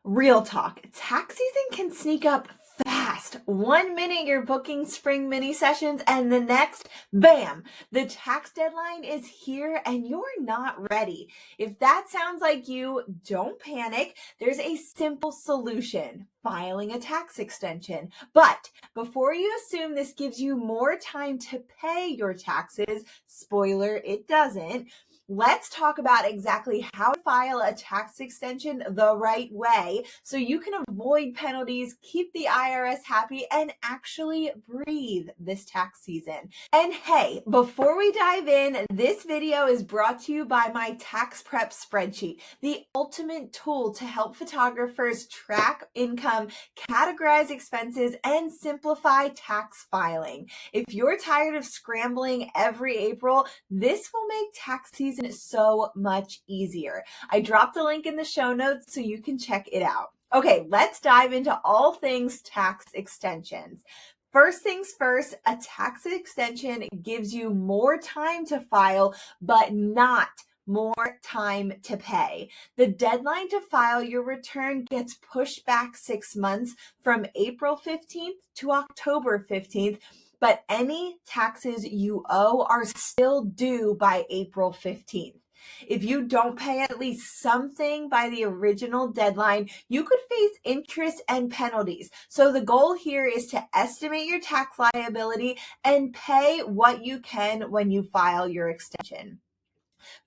Real talk, tax season can sneak up fast. 1 minute you're booking spring mini sessions and the next, bam, the tax deadline is here and you're not ready. If that sounds like you, don't panic. There's a simple solution: filing a tax extension. But before you assume this gives you more time to pay your taxes, spoiler, it doesn't. Let's talk about exactly how to file a tax extension the right way so you can avoid penalties, keep the IRS happy, and actually breathe this tax season. And hey, before we dive in, this video is brought to you by my tax prep spreadsheet, the ultimate tool to help photographers track income, categorize expenses, and simplify tax filing. If you're tired of scrambling every April, this will make tax season so much easier. I dropped the link in the show notes so you can check it out. Okay, let's dive into all things tax extensions. First things first, a tax extension gives you more time to file, but not more time to pay. The deadline to file your return gets pushed back 6 months from April 15th to October 15th, but any taxes you owe are still due by April 15th. If you don't pay at least something by the original deadline, you could face interest and penalties. So the goal here is to estimate your tax liability and pay what you can when you file your extension.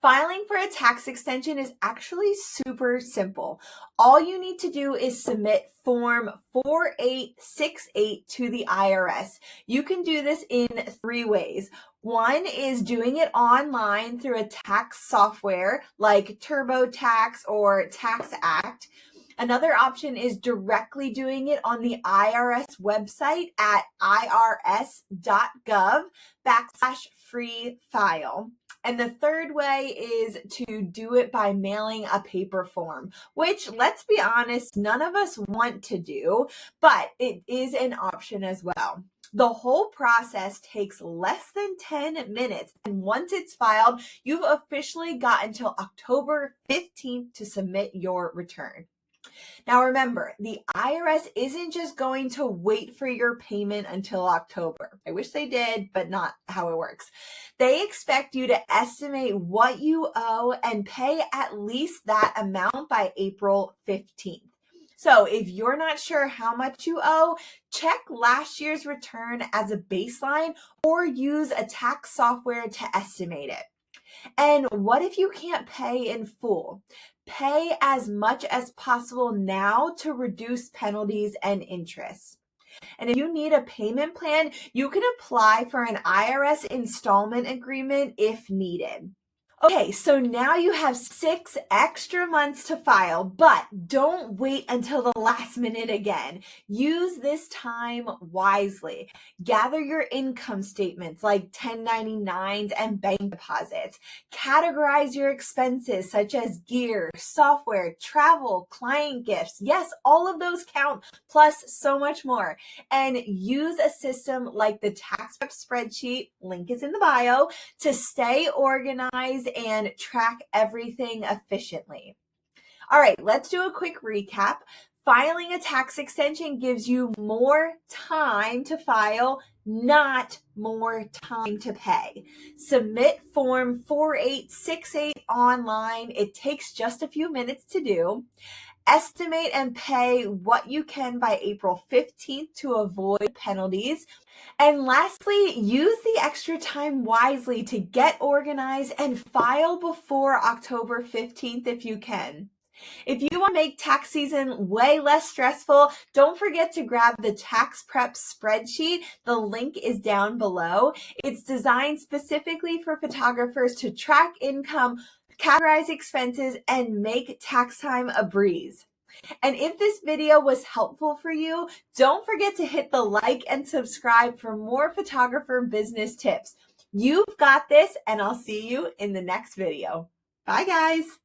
Filing for a tax extension is actually super simple. All you need to do is submit Form 4868 to the IRS. You can do this in 3 ways. One is doing it online through a tax software like TurboTax or TaxAct. Another option is directly doing it on the IRS website at irs.gov/free-file. And the third way is to do it by mailing a paper form, which, let's be honest, none of us want to do, but it is an option as well. The whole process takes less than 10 minutes, and once it's filed, you've officially got until October 15th to submit your return. Now remember, the IRS isn't just going to wait for your payment until October. I wish they did, but not how it works. They expect you to estimate what you owe and pay at least that amount by April 15th. So if you're not sure how much you owe, check last year's return as a baseline or use a tax software to estimate it. And what if you can't pay in full? Pay as much as possible now to reduce penalties and interest. And if you need a payment plan, you can apply for an IRS installment agreement if needed. Okay, so now you have 6 extra months to file, but don't wait until the last minute again. Use this time wisely. Gather your income statements like 1099s and bank deposits. Categorize your expenses such as gear, software, travel, client gifts. Yes, all of those count, plus so much more. And use a system like the tax prep spreadsheet, link is in the bio, to stay organized and track everything efficiently. All right, let's do a quick recap. Filing a tax extension gives you more time to file, not more time to pay. Submit Form 4868 online. It takes just a few minutes to do. Estimate and pay what you can by April 15th to avoid penalties. And lastly, use the extra time wisely to get organized and file before October 15th if you can. If you want to make tax season way less stressful, don't forget to grab the tax prep spreadsheet. The link is down below. It's designed specifically for photographers to track income, categorize expenses, and make tax time a breeze. And if this video was helpful for you, don't forget to hit the like and subscribe for more photographer business tips. You've got this, and I'll see you in the next video. Bye, guys.